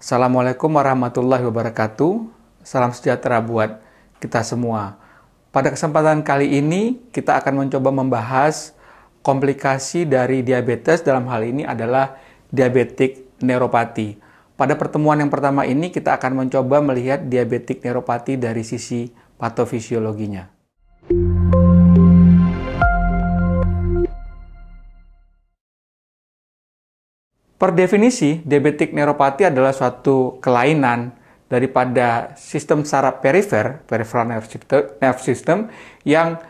Assalamualaikum warahmatullahi wabarakatuh. Salam sejahtera buat kita semua. Pada kesempatan kali ini, kita akan mencoba membahas komplikasi dari diabetes. Dalam hal ini adalah diabetik neuropati. Pada pertemuan yang pertama ini, kita akan mencoba melihat diabetik neuropati dari sisi patofisiologinya. Per definisi, diabetik neuropati adalah suatu kelainan daripada sistem saraf perifer, peripheral nerve system, yang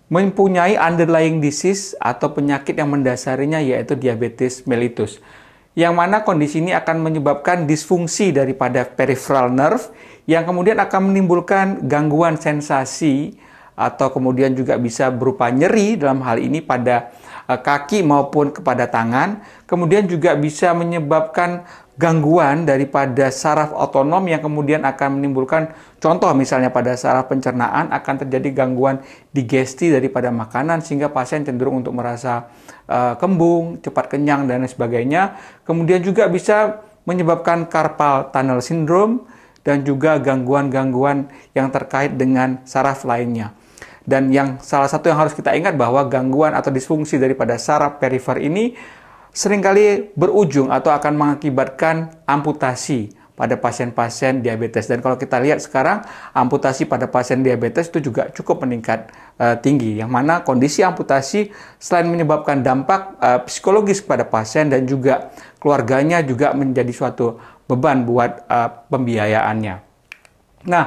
mempunyai underlying disease atau penyakit yang mendasarinya yaitu diabetes mellitus. Yang mana kondisi ini akan menyebabkan disfungsi daripada peripheral nerve yang kemudian akan menimbulkan gangguan sensasi atau kemudian juga bisa berupa nyeri dalam hal ini pada kaki maupun kepada tangan, kemudian juga bisa menyebabkan gangguan daripada saraf otonom yang kemudian akan menimbulkan, contoh misalnya pada saraf pencernaan akan terjadi gangguan digesti daripada makanan sehingga pasien cenderung untuk merasa kembung, cepat kenyang dan lain sebagainya. Kemudian juga bisa menyebabkan carpal tunnel syndrome dan juga gangguan-gangguan yang terkait dengan saraf lainnya. Dan yang salah satu yang harus kita ingat bahwa gangguan atau disfungsi daripada saraf perifer ini seringkali berujung atau akan mengakibatkan amputasi pada pasien-pasien diabetes. Dan kalau kita lihat sekarang, amputasi pada pasien diabetes itu juga cukup meningkat tinggi. Yang mana kondisi amputasi selain menyebabkan dampak psikologis kepada pasien dan juga keluarganya juga menjadi suatu beban buat pembiayaannya. Nah,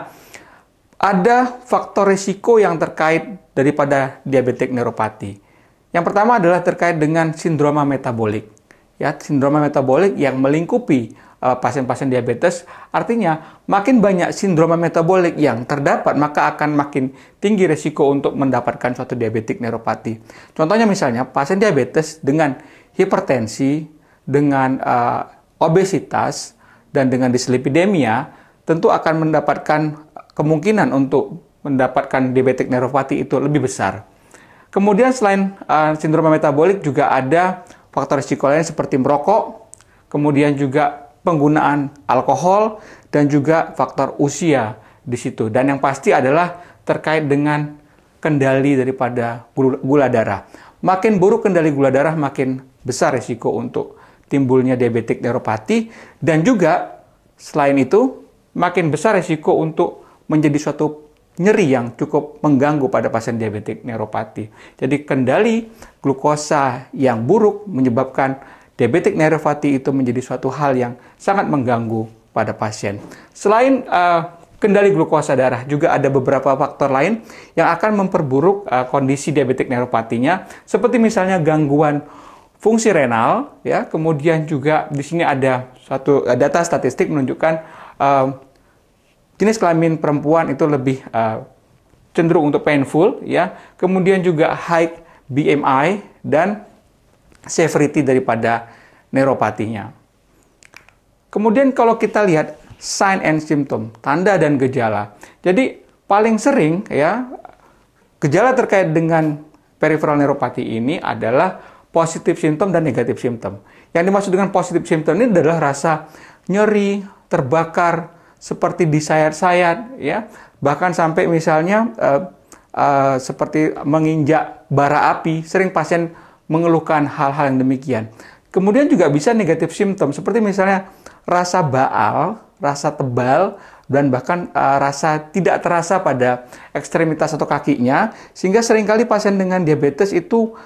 ada faktor risiko yang terkait daripada diabetik neuropati. Yang pertama adalah terkait dengan sindroma metabolik. Ya, sindroma metabolik yang melingkupi pasien-pasien diabetes, artinya makin banyak sindroma metabolik yang terdapat, maka akan makin tinggi risiko untuk mendapatkan suatu diabetik neuropati. Contohnya misalnya, pasien diabetes dengan hipertensi, dengan obesitas, dan dengan dislipidemia, tentu akan mendapatkan kemungkinan untuk mendapatkan diabetik neuropati itu lebih besar. Kemudian selain sindroma metabolik juga ada faktor risiko lain seperti merokok, kemudian juga penggunaan alkohol dan juga faktor usia di situ. Dan yang pasti adalah terkait dengan kendali daripada gula darah. Makin buruk kendali gula darah, makin besar risiko untuk timbulnya diabetik neuropati, dan juga selain itu makin besar risiko untuk menjadi suatu nyeri yang cukup mengganggu pada pasien diabetik neuropati. Jadi kendali glukosa yang buruk menyebabkan diabetik neuropati itu menjadi suatu hal yang sangat mengganggu pada pasien. Selain kendali glukosa darah, juga ada beberapa faktor lain yang akan memperburuk kondisi diabetik neuropatinya, seperti misalnya gangguan fungsi renal, ya. Kemudian juga di sini ada suatu data statistik menunjukkan jenis kelamin perempuan itu lebih cenderung untuk painful, ya. Kemudian juga high BMI dan severity daripada neuropatinya. Kemudian kalau kita lihat sign and symptom, tanda dan gejala. Jadi paling sering, ya, gejala terkait dengan peripheral neuropati ini adalah positif symptom dan negatif symptom. Yang dimaksud dengan positif symptom ini adalah rasa nyeri, terbakar, seperti disayat-sayat, ya, bahkan sampai misalnya seperti menginjak bara api. Sering pasien mengeluhkan hal-hal yang demikian. Kemudian juga bisa negatif symptom, seperti misalnya rasa baal, rasa tebal, dan bahkan rasa tidak terasa pada ekstremitas atau kakinya, sehingga seringkali pasien dengan diabetes itu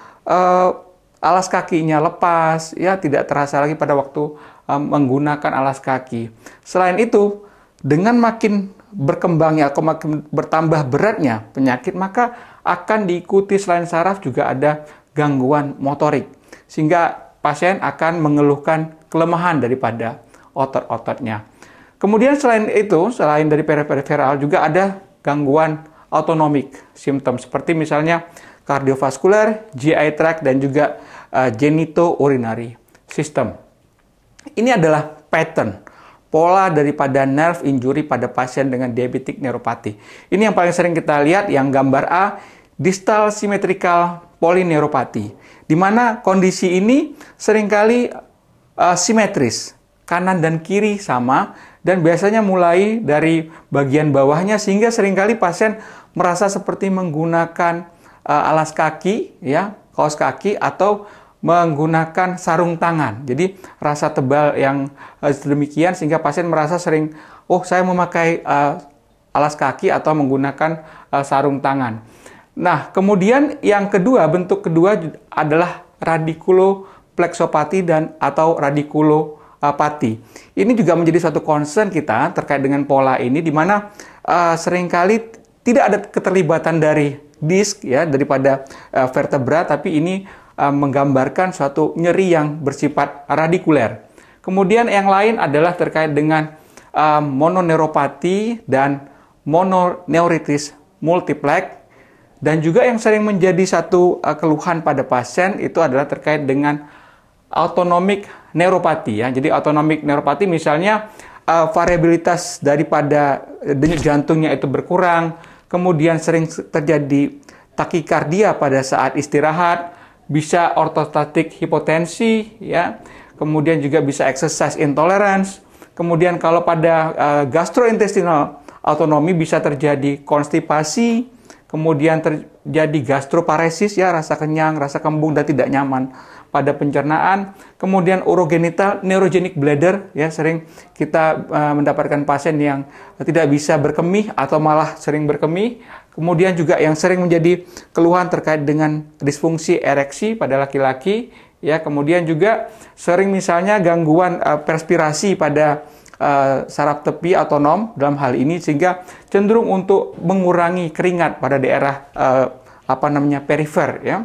alas kakinya lepas, ya, tidak terasa lagi pada waktu menggunakan alas kaki. Selain itu, dengan makin berkembangnya atau makin bertambah beratnya penyakit, maka akan diikuti selain saraf juga ada gangguan motorik. Sehingga pasien akan mengeluhkan kelemahan daripada otot-ototnya. Kemudian selain itu, selain dari peripheral juga ada gangguan autonomic symptom, seperti misalnya kardiovaskuler, GI tract, dan juga genitourinary system. Ini adalah pattern, pola daripada nerve injury pada pasien dengan diabetik neuropati. Ini yang paling sering kita lihat, yang gambar A, distal symmetrical polyneuropati, di mana kondisi ini seringkali simetris. kanan dan kiri sama, dan biasanya mulai dari bagian bawahnya, sehingga seringkali pasien merasa seperti menggunakan alas kaki, ya, kaos kaki, atau menggunakan sarung tangan. Jadi rasa tebal yang sedemikian sehingga pasien merasa sering, oh saya memakai alas kaki atau menggunakan sarung tangan. Nah, kemudian yang kedua, bentuk kedua adalah radiculoplexopati dan atau radiculopati. Ini juga menjadi suatu concern kita terkait dengan pola ini, di mana seringkali tidak ada keterlibatan dari disk, ya, daripada vertebra, tapi ini menggambarkan suatu nyeri yang bersifat radikuler. Kemudian yang lain adalah terkait dengan mononeuropati dan mononeuritis multiplex. Dan juga yang sering menjadi satu keluhan pada pasien itu adalah terkait dengan autonomic neuropati, ya. Jadi autonomic neuropati misalnya variabilitas daripada denyut jantungnya itu berkurang, kemudian sering terjadi takikardia pada saat istirahat, bisa orthostatic hipotensi, ya. Kemudian juga bisa exercise intolerance. Kemudian kalau pada gastrointestinal autonomy bisa terjadi konstipasi, kemudian terjadi gastroparesis, ya, rasa kenyang, rasa kembung dan tidak nyaman pada pencernaan. Kemudian urogenital neurogenic bladder, ya, sering kita mendapatkan pasien yang tidak bisa berkemih atau malah sering berkemih. Kemudian juga yang sering menjadi keluhan terkait dengan disfungsi ereksi pada laki-laki, ya. Kemudian juga sering misalnya gangguan perspirasi pada saraf tepi otonom dalam hal ini, sehingga cenderung untuk mengurangi keringat pada daerah perifer, ya.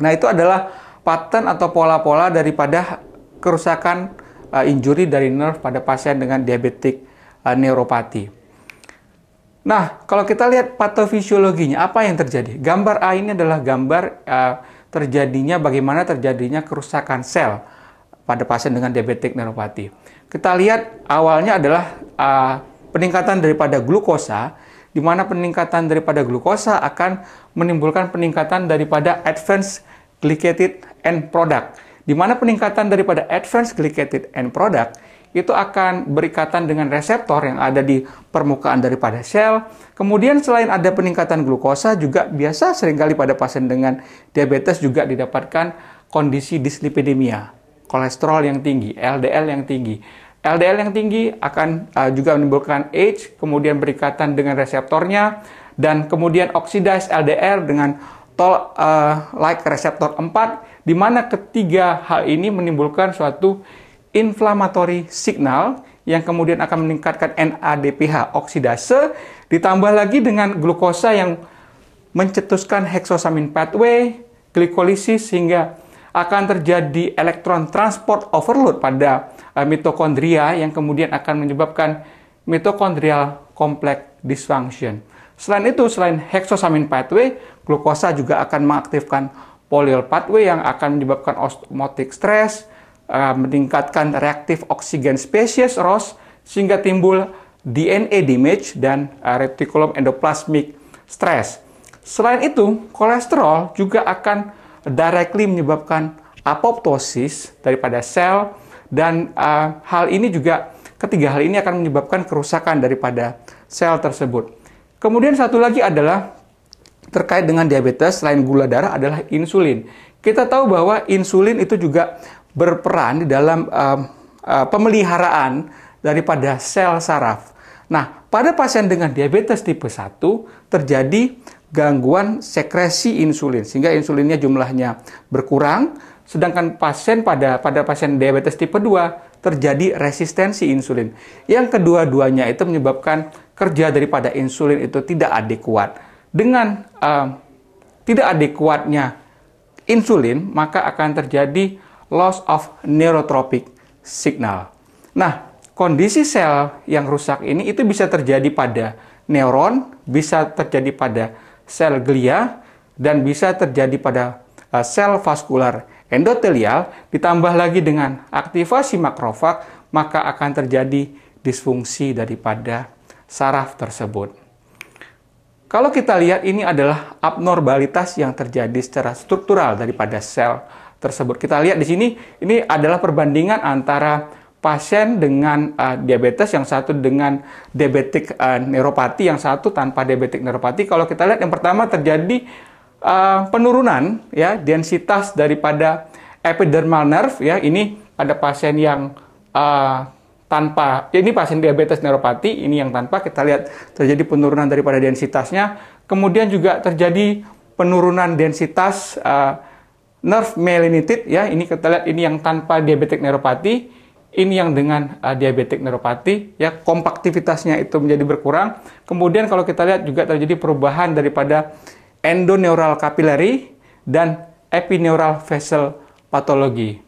Nah, itu adalah pattern atau pola-pola daripada kerusakan injury dari nerve pada pasien dengan diabetik neuropati. Nah, kalau kita lihat patofisiologinya, apa yang terjadi? Gambar A ini adalah gambar bagaimana terjadinya kerusakan sel pada pasien dengan diabetik neuropati. Kita lihat awalnya adalah peningkatan daripada glukosa, di mana peningkatan daripada glukosa akan menimbulkan peningkatan daripada advanced glycated end product, di mana peningkatan daripada advanced glycated end product itu akan berikatan dengan reseptor yang ada di permukaan daripada sel. Kemudian selain ada peningkatan glukosa, juga biasa seringkali pada pasien dengan diabetes juga didapatkan kondisi dislipidemia, kolesterol yang tinggi, LDL yang tinggi. LDL yang tinggi akan juga menimbulkan H, kemudian berikatan dengan reseptornya, dan kemudian oxidized LDL dengan toll-like reseptor 4, di mana ketiga hal ini menimbulkan suatu inflammatory signal yang kemudian akan meningkatkan NADPH oksidase, ditambah lagi dengan glukosa yang mencetuskan hexosamin pathway, glikolisis, sehingga akan terjadi elektron transport overload pada mitokondria yang kemudian akan menyebabkan mitochondrial complex dysfunction. Selain itu, selain hexosamin pathway, glukosa juga akan mengaktifkan polyol pathway yang akan menyebabkan osmotic stress, meningkatkan reactive oxygen species ROS, sehingga timbul DNA damage dan reticulum endoplasmic stress. Selain itu, kolesterol juga akan directly menyebabkan apoptosis daripada sel, dan ketiga hal ini akan menyebabkan kerusakan daripada sel tersebut. Kemudian satu lagi adalah terkait dengan diabetes, selain gula darah adalah insulin. Kita tahu bahwa insulin itu juga berperan di dalam pemeliharaan daripada sel saraf. Nah, pada pasien dengan diabetes tipe 1 terjadi gangguan sekresi insulin, sehingga insulinnya jumlahnya berkurang, sedangkan pada pasien diabetes tipe 2 terjadi resistensi insulin. Yang kedua-duanya itu menyebabkan kerja daripada insulin itu tidak adekuat. Dengan tidak adekuatnya insulin, maka akan terjadi loss of neurotropic signal. Nah, kondisi sel yang rusak ini itu bisa terjadi pada neuron, bisa terjadi pada sel glia, dan bisa terjadi pada sel vaskular endotelial, ditambah lagi dengan aktivasi makrofag, maka akan terjadi disfungsi daripada saraf tersebut. Kalau kita lihat, ini adalah abnormalitas yang terjadi secara struktural daripada sel tersebut. Kita lihat di sini, ini adalah perbandingan antara pasien dengan diabetes, yang satu dengan diabetic neuropati, yang satu tanpa diabetic neuropati. Kalau kita lihat yang pertama terjadi penurunan ya densitas daripada epidermal nerve ya. Ini ada pasien yang tanpa, ini pasien diabetes neuropati, ini yang tanpa. Kita lihat terjadi penurunan daripada densitasnya. Kemudian juga terjadi penurunan densitas nerve myelinated ya. Ini kita lihat, ini yang tanpa diabetic neuropati, ini yang dengan diabetic neuropati ya, kompaktivitasnya itu menjadi berkurang. Kemudian kalau kita lihat juga terjadi perubahan daripada endoneural capillary dan epineural vessel pathology.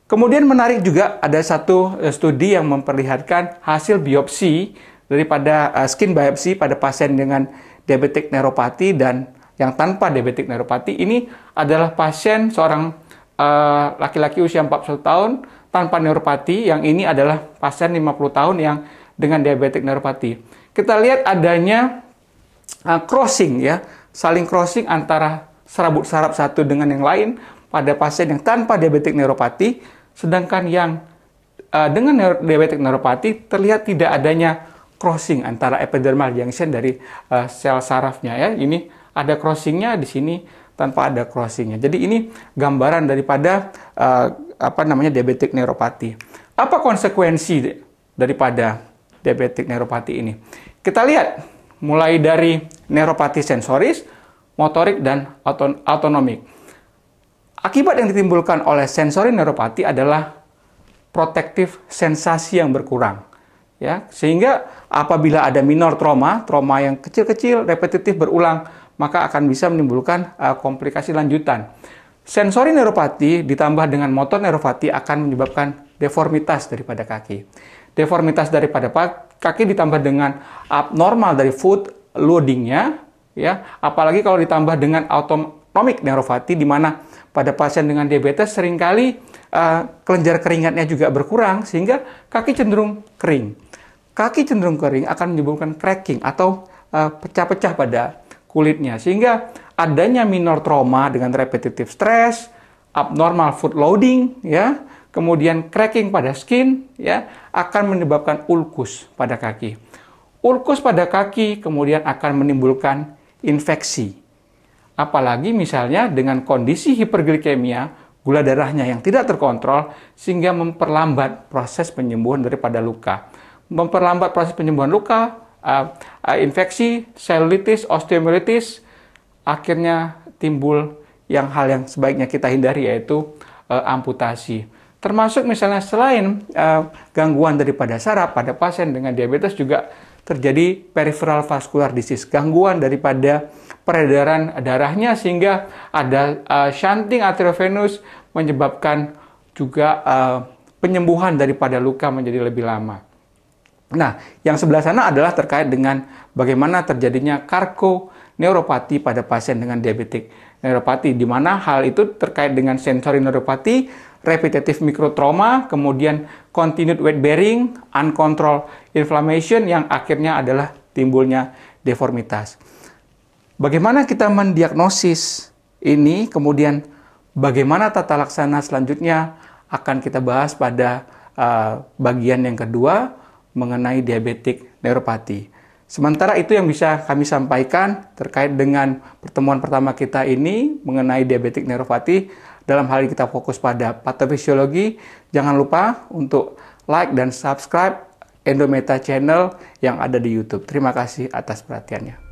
Kemudian menarik juga ada satu studi yang memperlihatkan hasil biopsi daripada skin biopsi pada pasien dengan diabetic neuropati dan yang tanpa diabetic neuropati. Ini adalah pasien seorang laki-laki usia 41 tahun tanpa neuropati, yang ini adalah pasien 50 tahun yang dengan diabetic neuropati. Kita lihat adanya crossing ya, saling crossing antara serabut saraf satu dengan yang lain pada pasien yang tanpa diabetic neuropati, sedangkan yang dengan diabetic neuropati terlihat tidak adanya crossing antara epidermal junction dari sel sarafnya ya. Ini ada crossingnya, di sini tanpa ada crossingnya. Jadi ini gambaran daripada diabetic neuropati. Apa konsekuensi daripada diabetic neuropati ini? Kita lihat mulai dari neuropati sensoris, motorik, dan autonomik. Akibat yang ditimbulkan oleh sensori neuropati adalah protektif sensasi yang berkurang. Ya, sehingga apabila ada minor trauma yang kecil-kecil, repetitif, berulang, maka akan bisa menimbulkan komplikasi lanjutan. Sensori neuropati ditambah dengan motor neuropati akan menyebabkan deformitas daripada kaki. Deformitas daripada kaki ditambah dengan abnormal dari foot loadingnya, ya. Apalagi kalau ditambah dengan autonomic neuropati, di mana pada pasien dengan diabetes seringkali kelenjar keringatnya juga berkurang sehingga kaki cenderung kering. Kaki cenderung kering akan menimbulkan cracking atau pecah-pecah pada kulitnya, sehingga adanya minor trauma dengan repetitive stress, abnormal foot loading ya, kemudian cracking pada skin ya, akan menyebabkan ulkus pada kaki. Ulkus pada kaki kemudian akan menimbulkan infeksi. Apalagi misalnya dengan kondisi hiperglikemia, gula darahnya yang tidak terkontrol, sehingga memperlambat proses penyembuhan daripada luka. Memperlambat proses penyembuhan luka, infeksi, selulitis, osteomyelitis, akhirnya timbul hal yang sebaiknya kita hindari, yaitu amputasi. Termasuk misalnya selain gangguan daripada saraf, pada pasien dengan diabetes juga terjadi peripheral vascular disease, gangguan daripada peredaran darahnya, sehingga ada shunting arteriovenous, menyebabkan juga penyembuhan daripada luka menjadi lebih lama. Nah, yang sebelah sana adalah terkait dengan bagaimana terjadinya karkoneuropati pada pasien dengan diabetic neuropati, di mana hal itu terkait dengan sensory neuropati, repetitive microtrauma, kemudian continued weight bearing, uncontrolled inflammation, yang akhirnya adalah timbulnya deformitas. Bagaimana kita mendiagnosis ini, kemudian bagaimana tata laksana selanjutnya akan kita bahas pada bagian yang kedua mengenai diabetic neuropati. Sementara itu yang bisa kami sampaikan terkait dengan pertemuan pertama kita ini mengenai diabetic neuropati. Dalam hal ini kita fokus pada patofisiologi. Jangan lupa untuk like dan subscribe Endometa Channel yang ada di YouTube. Terima kasih atas perhatiannya.